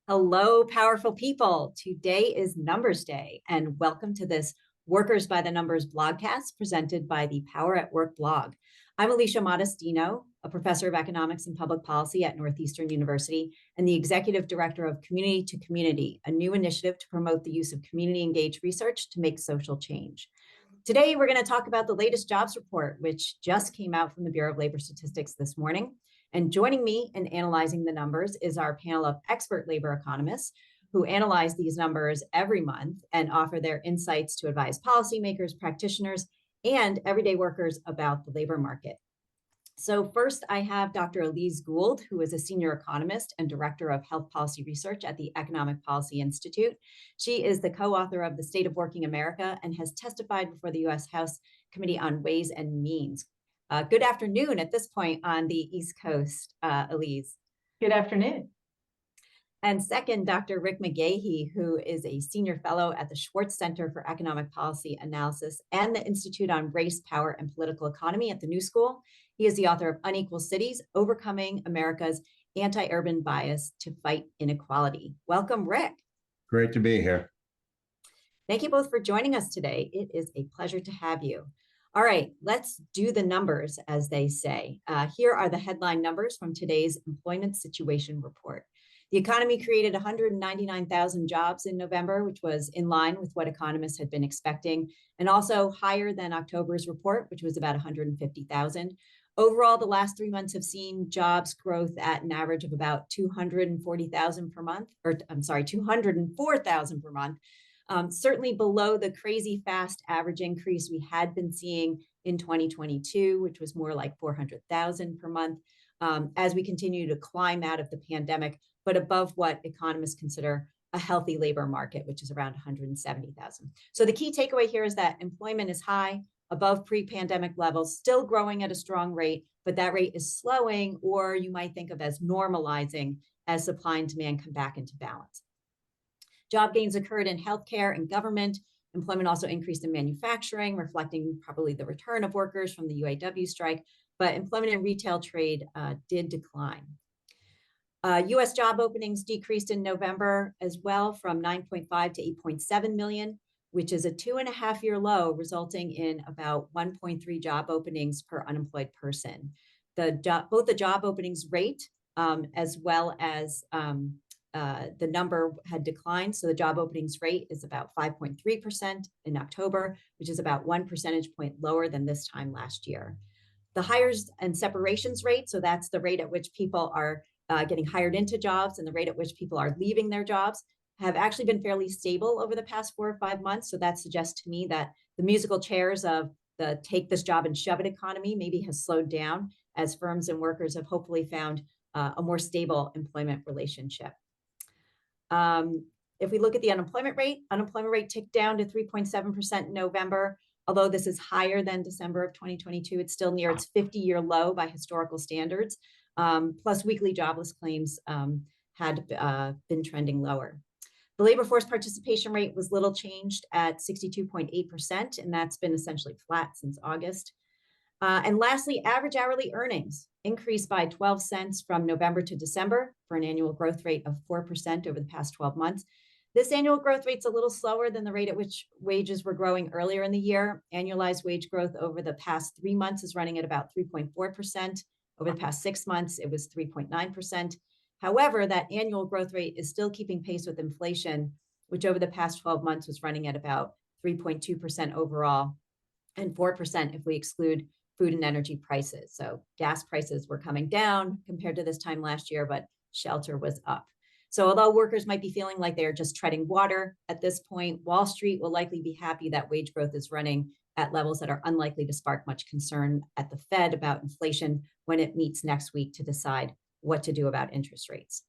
Hello, powerful people. Today is Numbers Day, and welcome to this Workers by the Numbers blogcast presented by the Power at Work blog. I'm Alicia Modestino, a professor of economics and public policy at Northeastern University and the executive director of Community to Community, a new initiative to promote the use of community-engaged research to make social change. Today, we're going to talk about the latest jobs report, which just came out from the Bureau of Labor Statistics this morning. And joining me in analyzing the numbers is our panel of expert labor economists who analyze these numbers every month and offer their insights to advise policymakers, practitioners, and everyday workers about the labor market. So first, I have Dr. Elise Gould, who is a senior economist and director of health policy research at the Economic Policy Institute. She is the co-author of The State of Working America and has testified before the U.S. House Committee on Ways and Means. Good afternoon at this point on the East Coast, Elise. Good afternoon. And second, Dr. Rick McGahey, who is a senior fellow at the Schwartz Center for Economic Policy Analysis and the Institute on Race, Power, and Political Economy at the New School. He is the author of Unequal Cities, Overcoming America's Anti-Urban Bias to Fight Inequality. Welcome, Rick. Great to be here. Thank you both for joining us today. It is a pleasure to have you. All right, let's do the numbers, as they say. Here are the headline numbers from today's Employment Situation Report. The economy created 199,000 jobs in November, which was in line with what economists had been expecting, and also higher than October's report, which was about 150,000. Overall, the last 3 months have seen jobs growth at an average of about 240,000 per month, or I'm sorry, 204,000 per month. Certainly below the crazy fast average increase we had been seeing in 2022, which was more like 400,000 per month, as we continue to climb out of the pandemic, but above what economists consider a healthy labor market, which is around 170,000. So the key takeaway here is that employment is high, above pre-pandemic levels, still growing at a strong rate, but that rate is slowing, or you might think of as normalizing as supply and demand come back into balance. Job gains occurred in healthcare and government. Employment also increased in manufacturing, reflecting probably the return of workers from the UAW strike, but employment in retail trade did decline. U.S. job openings decreased in November as well from 9.5 to 8.7 million, which is a 2.5-year low, resulting in about 1.3 job openings per unemployed person. Both the job openings rate as well as the number had declined. So the job openings rate is about 5.3% in October, which is about 1 percentage point lower than this time last year. The hires and separations rate, so that's the rate at which people are getting hired into jobs and the rate at which people are leaving their jobs, have actually been fairly stable over the past 4 or 5 months. So that suggests to me that the musical chairs of the take this job and shove it economy maybe has slowed down as firms and workers have hopefully found a more stable employment relationship. If we look at the unemployment rate ticked down to 3.7% in November. Although this is higher than December of 2022, it's still near its 50-year low by historical standards. Plus weekly jobless claims had been trending lower. The labor force participation rate was little changed at 62.8%, and that's been essentially flat since August. And lastly, average hourly earnings increased by 12 cents from November to December for an annual growth rate of 4% over the past 12 months. This annual growth rate's a little slower than the rate at which wages were growing earlier in the year. Annualized wage growth over the past 3 months is running at about 3.4%. Over the past 6 months, it was 3.9%. However, that annual growth rate is still keeping pace with inflation, which over the past 12 months was running at about 3.2% overall and 4% if we exclude food and energy prices. So gas prices were coming down compared to this time last year, but shelter was up. So although workers might be feeling like they're just treading water at this point, Wall Street will likely be happy that wage growth is running at levels that are unlikely to spark much concern at the Fed about inflation when it meets next week to decide what to do about interest rates.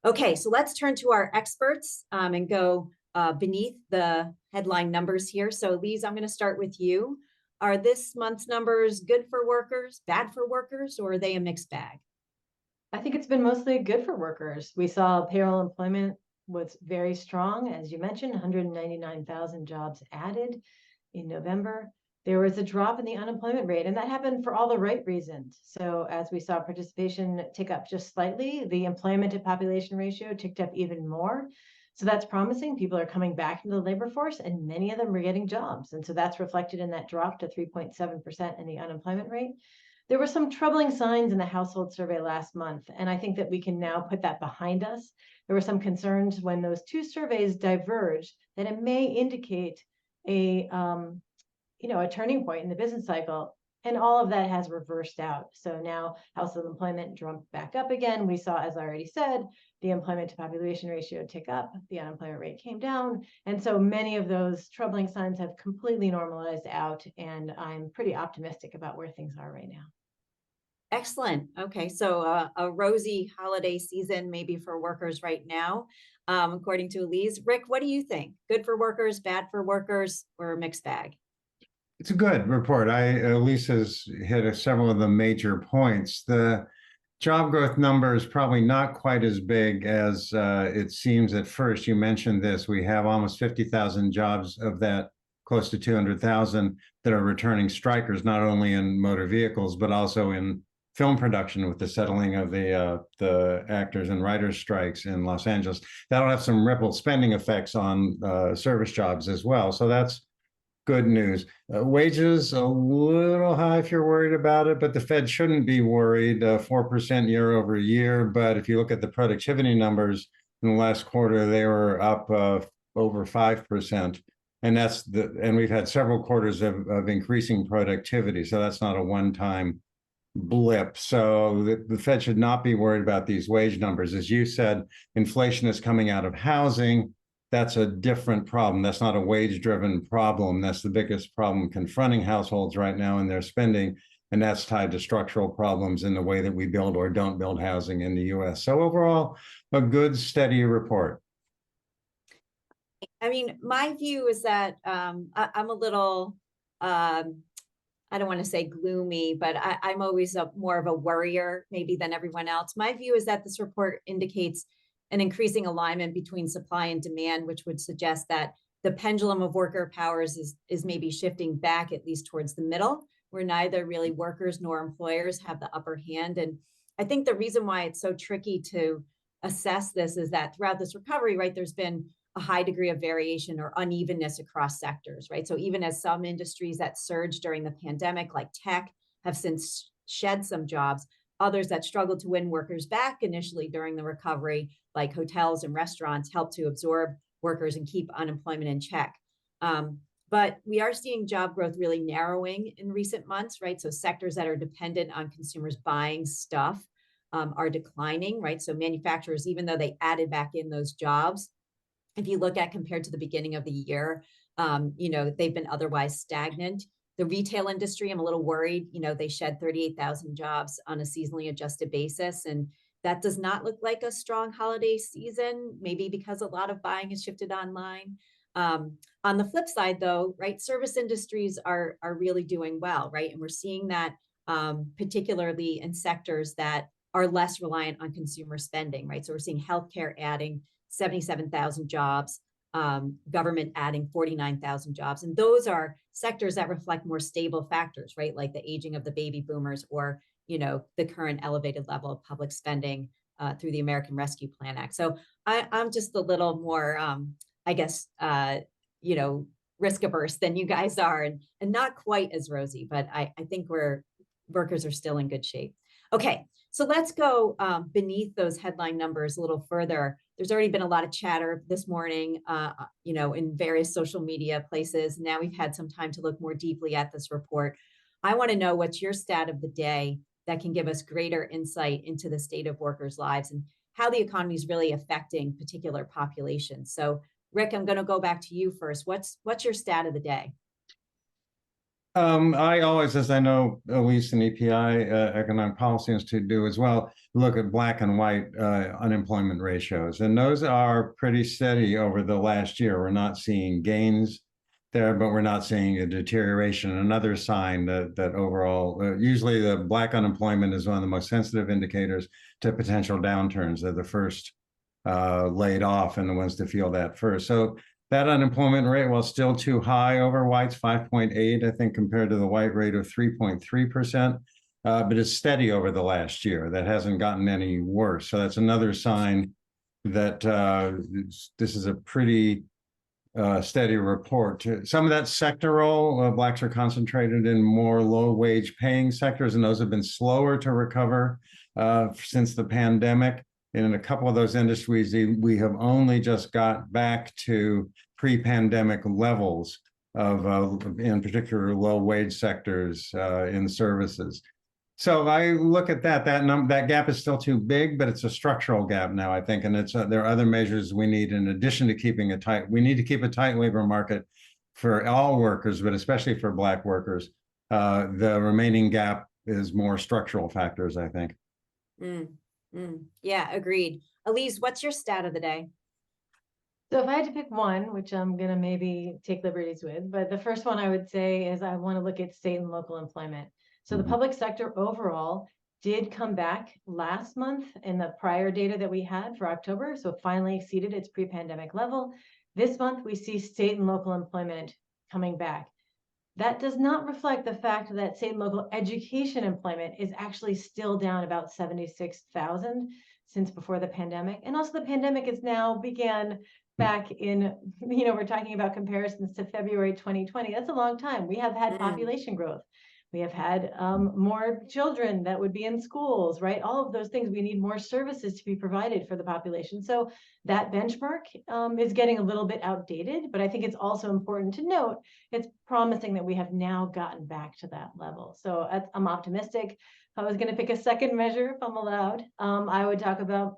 Okay, so let's turn to our experts and go beneath the headline numbers here. So Elise, I'm going to start with you. Are this month's numbers good for workers, bad for workers, or are they a mixed bag? I think it's been mostly good for workers. We saw payroll employment was very strong, as you mentioned, 199,000 jobs added in November. there was a drop in the unemployment rate, and that happened for all the right reasons. So as we saw participation tick up just slightly, the employment to population ratio ticked up even more. So that's promising. People are coming back into the labor force, and many of them are getting jobs. And so that's reflected in that drop to 3.7% in the unemployment rate. There were some troubling signs in the household survey last month, and I think that we can now put that behind us. There were some concerns when those two surveys diverged that it may indicate a a turning point in the business cycle, and all of that has reversed out. So now household employment jumped back up again. We saw, as I already said, the employment to population ratio tick up, the unemployment rate came down. And so many of those troubling signs have completely normalized out, and I'm pretty optimistic about where things are right now. Excellent. Okay, so a rosy holiday season maybe for workers right now, according to Elise. Rick, what do you think? Good for workers, bad for workers, or a mixed bag? It's a good report. Elise has hit several of the major points. The job growth number is probably not quite as big as it seems at first. You mentioned this. We have almost 50,000 jobs, of that close to 200,000 that are returning strikers, not only in motor vehicles, but also in film production with the settling of the actors and writers strikes in Los Angeles. That'll have some ripple spending effects on service jobs as well. So that's good news. Wages a little high if you're worried about it, but the Fed shouldn't be worried. 4% year over year. But if you look at the productivity numbers in the last quarter, they were up over 5%. And we've had several quarters of increasing productivity. So that's not a one-time blip. So the Fed should not be worried about these wage numbers. As you said, inflation is coming out of housing. That's a different problem. That's not a wage-driven problem. That's the biggest problem confronting households right now in their spending, and that's tied to structural problems in the way that we build or don't build housing in the U.S. So overall, a good, steady report. I mean, my view is that I'm a little, I don't want to say gloomy, but I'm always more of a worrier maybe than everyone else. My view is that this report indicates an increasing alignment between supply and demand, which would suggest that the pendulum of worker powers is maybe shifting back at least towards the middle, where neither really workers nor employers have the upper hand. And I think the reason why it's so tricky to assess this is that throughout this recovery, right, there's been a high degree of variation or unevenness across sectors, right? So even as some industries that surged during the pandemic, like tech, have since shed some jobs, others that struggled to win workers back initially during the recovery, like hotels and restaurants, helped to absorb workers and keep unemployment in check. But we are seeing job growth really narrowing in recent months, right? So sectors that are dependent on consumers buying stuff are declining, right? So manufacturers, even though they added back in those jobs, if you look at compared to the beginning of the year, they've been otherwise stagnant. The retail industry, I'm a little worried, they shed 38,000 jobs on a seasonally adjusted basis. And that does not look like a strong holiday season, maybe because a lot of buying has shifted online. On the flip side, though, right, service industries are really doing well, right? And we're seeing that particularly in sectors that are less reliant on consumer spending, right? So we're seeing healthcare adding 77,000 jobs, government adding 49,000 jobs. And those are sectors that reflect more stable factors, right? Like the aging of the baby boomers or, the current elevated level of public spending through the American Rescue Plan Act. So I'm just a little more, risk averse than you guys are and not quite as rosy, but I think workers are still in good shape. Okay, so let's go beneath those headline numbers a little further. There's already been a lot of chatter this morning, in various social media places. Now we've had some time to look more deeply at this report. I want to know what's your stat of the day that can give us greater insight into the state of workers' lives and how the economy is really affecting particular populations. So, Rick, I'm going to go back to you first. What's your stat of the day? I always, as I know Elise and EPI, Economic Policy Institute, do as well, look at black and white unemployment ratios. And those are pretty steady over the last year. We're not seeing gains there, but we're not seeing a deterioration. Another sign that overall, usually the black unemployment is one of the most sensitive indicators to potential downturns. They're the first laid off and the ones to feel that first. So That unemployment rate, while still too high over whites, 5.8, I think, compared to the white rate of 3.3%, but it's steady over the last year. That hasn't gotten any worse. So that's another sign that this is a pretty steady report. Some of that sectoral, blacks are concentrated in more low wage paying sectors, and those have been slower to recover since the pandemic. And in a couple of those industries, we have only just got back to pre-pandemic levels of, in particular, low wage sectors in services. So I look at that gap is still too big, but it's a structural gap now, I think. And there are other measures we need in addition to keeping we need to keep a tight labor market for all workers, but especially for Black workers. The remaining gap is more structural factors, I think. Yeah, agreed. Elise, what's your stat of the day? So if I had to pick one, which I'm going to maybe take liberties with, but the first one I would say is I want to look at state and local employment. So the public sector overall did come back last month in the prior data that we had for October. So it finally exceeded its pre-pandemic level. This month, we see state and local employment coming back. That does not reflect the fact that state and local education employment is actually still down about 76,000 since before the pandemic. And also the pandemic is now began back in, we're talking about comparisons to February 2020. That's a long time. We have had population growth. We have had more children that would be in schools, right? All of those things, we need more services to be provided for the population. So that benchmark is getting a little bit outdated, but I think it's also important to note it's promising that we have now gotten back to that level. So I'm optimistic. If I was going to pick a second measure, if I'm allowed, I would talk about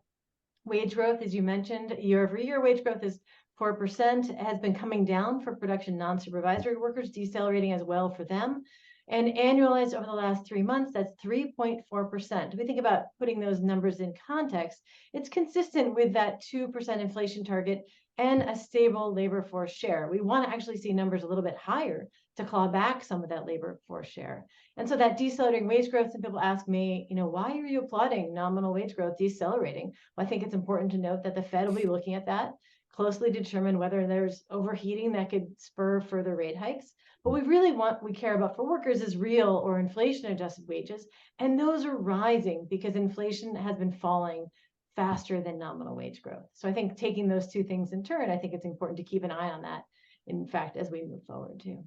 wage growth. As you mentioned, year over year, wage growth is 4%. It has been coming down for production non-supervisory workers, decelerating as well for them. And annualized over the last 3 months, that's 3.4%. If we think about putting those numbers in context, it's consistent with that 2% inflation target and a stable labor force share. We want to actually see numbers a little bit higher to claw back some of that labor force share. And so that decelerating wage growth, some people ask me, why are you applauding nominal wage growth decelerating? Well, I think it's important to note that the Fed will be looking at that, closely determine whether there's overheating that could spur further rate hikes. What we care about for workers is real or inflation adjusted wages. And those are rising because inflation has been falling faster than nominal wage growth. So I think taking those two things in turn, I think it's important to keep an eye on that, in fact, as we move forward too.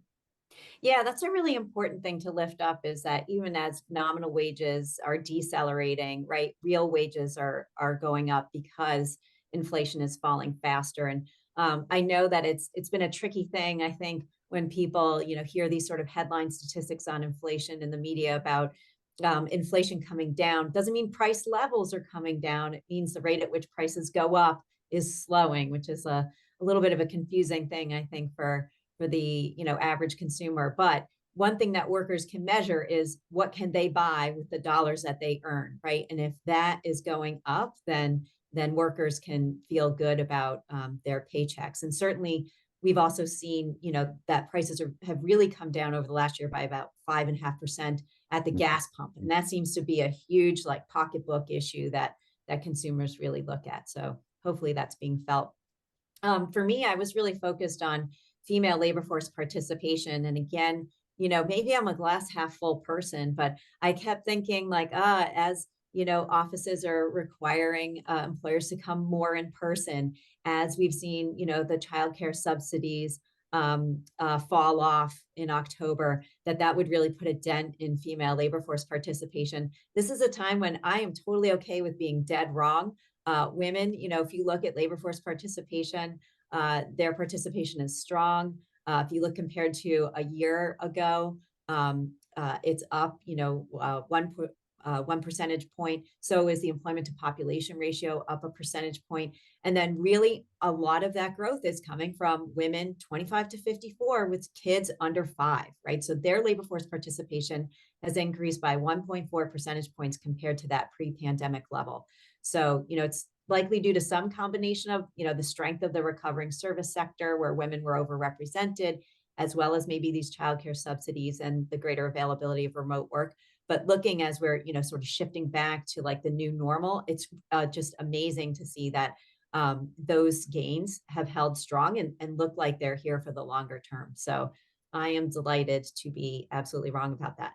Yeah, that's a really important thing to lift up, is that even as nominal wages are decelerating, right, real wages are going up because inflation is falling faster. And I know that it's been a tricky thing, I think, when people, hear these sort of headline statistics on inflation in the media about inflation coming down. Doesn't mean price levels are coming down. It means the rate at which prices go up is slowing, which is a little bit of a confusing thing, I think, for the average consumer. But one thing that workers can measure is what can they buy with the dollars that they earn, right? And if that is going up, then workers can feel good about their paychecks. And certainly, we've also seen, that prices have really come down over the last year by about 5.5% at the gas pump, and that seems to be a huge pocketbook issue that consumers really look at. So hopefully that's being felt. For me, I was really focused on female labor force participation, and again, maybe I'm a glass half full person, but I kept thinking as offices are requiring employers to come more in person, as we've seen, the childcare subsidies fall off in October, that would really put a dent in female labor force participation. This is a time when I am totally okay with being dead wrong. Women, if you look at labor force participation, their participation is strong. If you look compared to a year ago, it's up, 1 percentage point. So is the employment to population ratio, up a percentage point. And then really a lot of that growth is coming from women 25 to 54 with kids under 5, right? So their labor force participation has increased by 1.4 percentage points compared to that pre-pandemic level. So, it's likely due to some combination of, the strength of the recovering service sector where women were overrepresented, as well as maybe these childcare subsidies and the greater availability of remote work. But looking as we're, sort of shifting back to the new normal, it's just amazing to see that those gains have held strong and look like they're here for the longer term. So I am delighted to be absolutely wrong about that.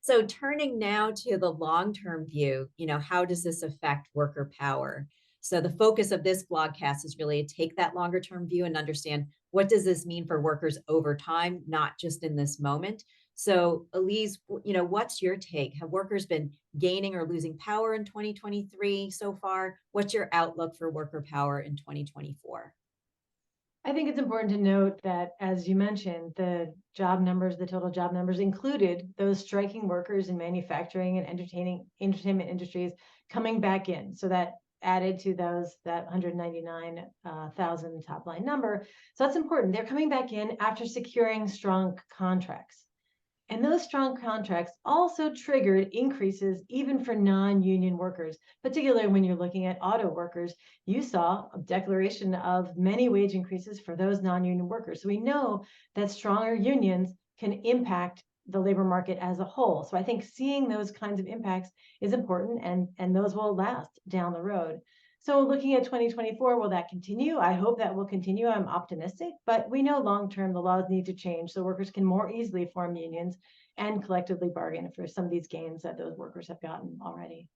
So turning now to the long-term view, how does this affect worker power? So the focus of this blogcast is really to take that longer-term view and understand, what does this mean for workers over time, not just in this moment. So Elise, what's your take? Have workers been gaining or losing power in 2023 so far? What's your outlook for worker power in 2024? I think it's important to note that, as you mentioned, the job numbers, the total job numbers included those striking workers in manufacturing and entertainment industries coming back in. So that added to that 199,000 top line number. So that's important. They're coming back in after securing strong contracts. And those strong contracts also triggered increases even for non-union workers, particularly when you're looking at auto workers. You saw a declaration of many wage increases for those non-union workers. So we know that stronger unions can impact the labor market as a whole. So I think seeing those kinds of impacts is important, and those will last down the road. So looking at 2024, will that continue? I hope that will continue. I'm optimistic, but we know long-term the laws need to change so workers can more easily form unions and collectively bargain for some of these gains that those workers have gotten already.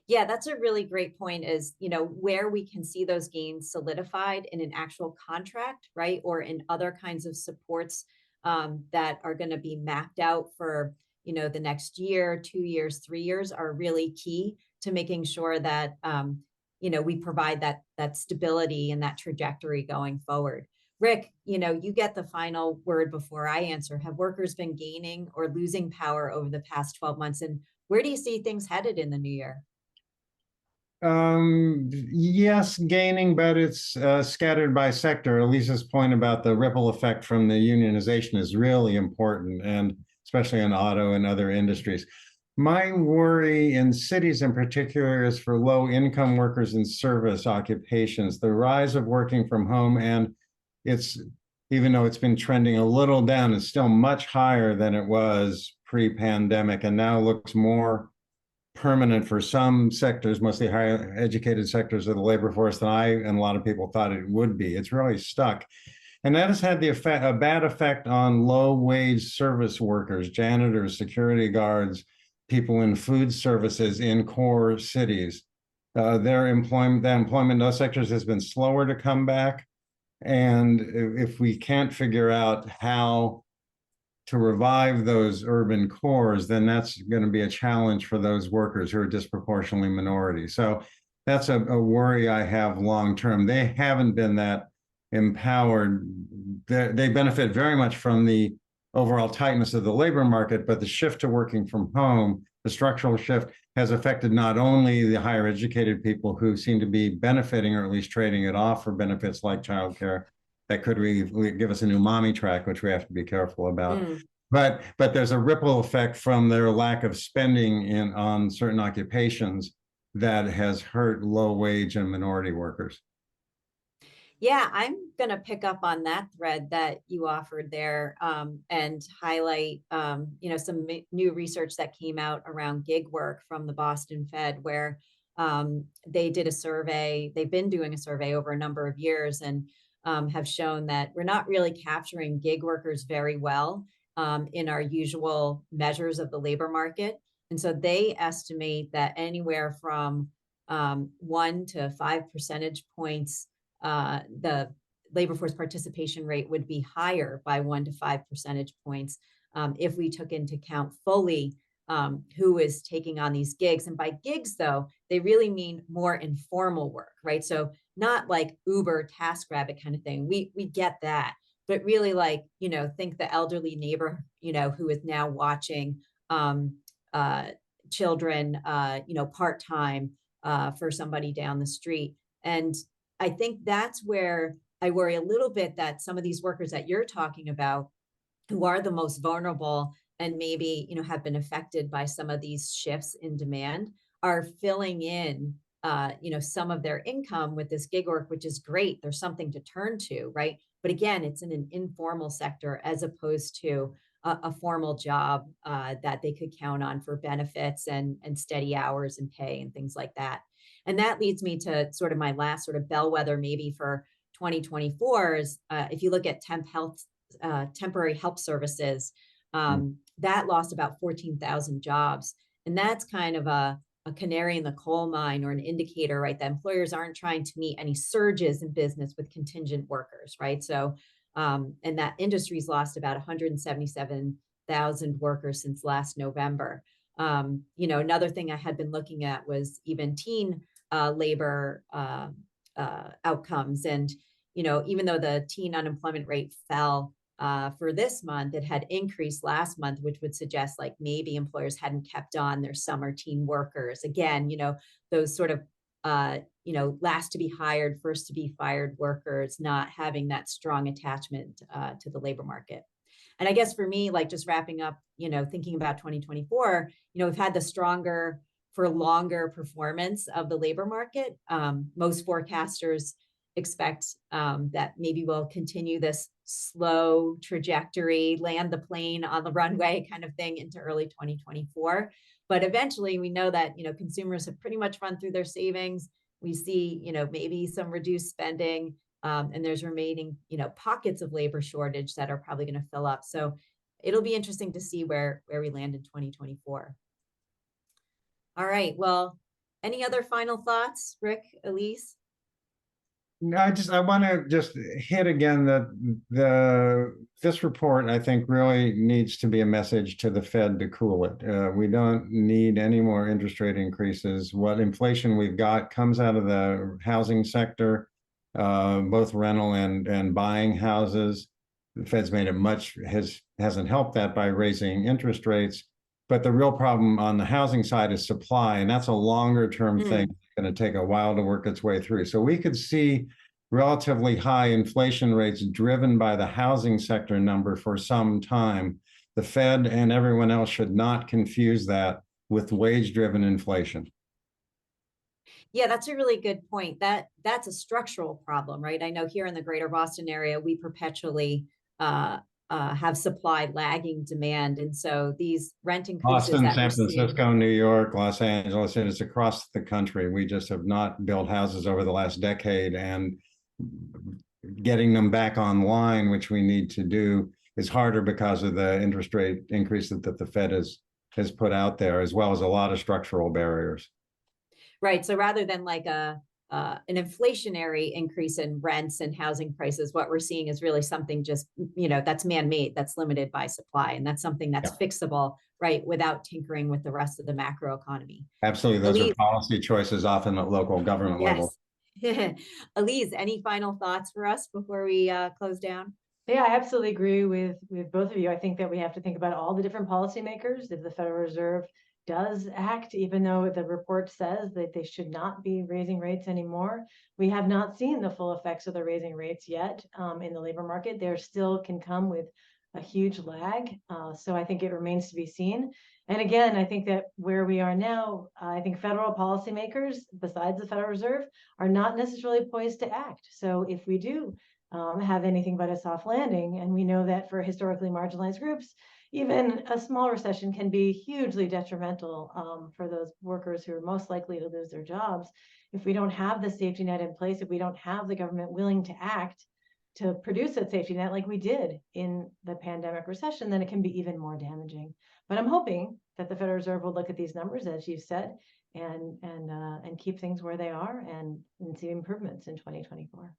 Yeah, that's a really great point, is, where we can see those gains solidified in an actual contract, right? Or in other kinds of supports that are going to be mapped out for, the next year, 2 years, 3 years, are really key to making sure that, we provide that stability and that trajectory going forward. Rick, you get the final word before I answer. Have workers been gaining or losing power over the past 12 months? And where do you see things headed in the new year? Yes, gaining, but it's scattered by sector. Elisa's point about the ripple effect from the unionization is really important, and especially in auto and other industries. My worry in cities in particular is for low-income workers in service occupations. The rise of working from home, and even though it's been trending a little down, it's still much higher than it was pre-pandemic, and now looks more permanent for some sectors, mostly higher educated sectors of the labor force, than I and a lot of people thought it would be. It's really stuck. And that has had a bad effect on low wage service workers, janitors, security guards, people in food services in core cities. The employment in those sectors has been slower to come back. And if we can't figure out how to revive those urban cores, then that's going to be a challenge for those workers who are disproportionately minority. So that's a worry I have long term. They haven't been that empowered. They benefit very much from the overall tightness of the labor market, but the shift to working from home, the structural shift, has affected not only the higher educated people who seem to be benefiting, or at least trading it off for benefits like childcare that could really give us a new mommy track, which we have to be careful about. But there's a ripple effect from their lack of spending on certain occupations that has hurt low wage and minority workers. Yeah, I'm going to pick up on that thread that you offered there, and highlight, some new research that came out around gig work from the Boston Fed, where they did a survey. They've been doing a survey over a number of years, and have shown that we're not really capturing gig workers very well in our usual measures of the labor market. And so they estimate that anywhere from 1 to 5 percentage points, the labor force participation rate would be higher by 1 to 5 percentage points if we took into account fully who is taking on these gigs. And by gigs, though, they really mean more informal work, right? So not like Uber, TaskRabbit kind of thing. We get that, but really, like, think the elderly neighbor, who is now watching children, part-time for somebody down the street. And I think that's where I worry a little bit, that some of these workers that you're talking about, who are the most vulnerable and maybe, have been affected by some of these shifts in demand, are filling in, some of their income with this gig work, which is great. There's something to turn to, right? But again, it's in an informal sector as opposed to a formal job that they could count on for benefits and steady hours and pay and things like that. And that leads me to sort of my last sort of bellwether maybe for 2024 is if you look at temporary help services, that lost about 14,000 jobs. And that's kind of a canary in the coal mine or an indicator, right? That employers aren't trying to meet any surges in business with contingent workers, right? So, and that industry's lost about 177,000 workers since last November. Another thing I had been looking at was even teen labor outcomes. And, even though the teen unemployment rate fell for this month, it had increased last month, which would suggest like maybe employers hadn't kept on their summer teen workers. Again, those sort of, last to be hired, first to be fired workers, not having that strong attachment to the labor market. And I guess for me, like just wrapping up, thinking about 2024, we've had the stronger for longer performance of the labor market. Most forecasters expect that maybe we'll continue this slow trajectory, land the plane on the runway kind of thing into early 2024. But eventually we know that, consumers have pretty much run through their savings. We see, maybe some reduced spending, and there's remaining, pockets of labor shortage that are probably going to fill up. So it'll be interesting to see where we land in 2024. All right. Well, any other final thoughts, Rick, Elise? No, I want to just hit again that this report, I think, really needs to be a message to the Fed to cool it. We don't need any more interest rate increases. What inflation we've got comes out of the housing sector, both rental and buying houses. The Fed's made it hasn't helped that by raising interest rates. But the real problem on the housing side is supply, and that's a longer term thing. It's going to take a while to work its way through. So we could see relatively high inflation rates driven by the housing sector number for some time. The Fed and everyone else should not confuse that with wage-driven inflation. Yeah, that's a really good point. That's a structural problem, right? I know here in the greater Boston area, we perpetually have supply lagging demand. And so these rent increases Boston, that San we're seeing, Francisco, New York, Los Angeles, and it's across the country. We just have not built houses over the last decade, and getting them back online, which we need to do, is harder because of the interest rate increase that the Fed has put out there, as well as a lot of structural barriers. right? So rather than like an inflationary increase in rents and housing prices, what we're seeing is really something just, that's man-made, that's limited by supply. And that's something that's fixable, right, without tinkering with the rest of the macro economy. Absolutely. Those Elise, are policy choices often at local government level. Elise, any final thoughts for us before we close down? Yeah, I absolutely agree with both of you. I think that we have to think about all the different policymakers. If the Federal Reserve does act, even though the report says that they should not be raising rates anymore, we have not seen the full effects of the raising rates yet in the labor market. There still can come with a huge lag. So I think it remains to be seen. And again, I think that where we are now, I think federal policymakers, besides the Federal Reserve, are not necessarily poised to act. So if we do have anything but a soft landing, and we know that for historically marginalized groups, even a small recession can be hugely detrimental for those workers who are most likely to lose their jobs. If we don't have the safety net in place, if we don't have the government willing to act to produce that safety net like we did in the pandemic recession, then it can be even more damaging. But I'm hoping that the Federal Reserve will look at these numbers, as you said, and keep things where they are and see improvements in 2024.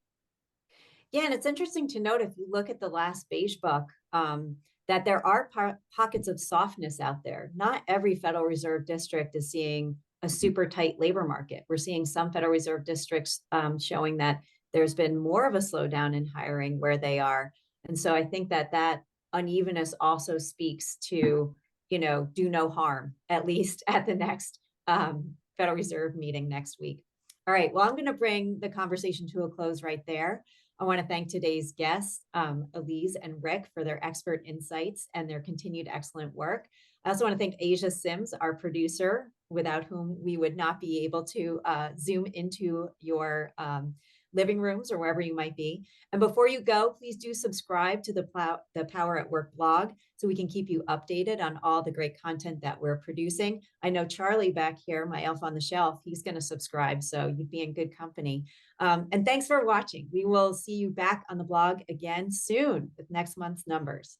Yeah, and it's interesting to note, if you look at the last beige book, that there are pockets of softness out there. Not every Federal Reserve district is seeing a super tight labor market. We're seeing some Federal Reserve districts showing that there's been more of a slowdown in hiring where they are. And so I think that unevenness also speaks to, do no harm, at least at the next Federal Reserve meeting next week. All right, well, I'm going to bring the conversation to a close right there. I want to thank today's guests, Elise and Rick, for their expert insights and their continued excellent work. I also want to thank Asia Sims, our producer, without whom we would not be able to zoom into your living rooms or wherever you might be. And before you go, please do subscribe to the Power at Work blog so we can keep you updated on all the great content that we're producing. I know Charlie back here, my elf on the shelf, he's going to subscribe, so you'd be in good company. And thanks for watching. We will see you back on the blog again soon with next month's numbers.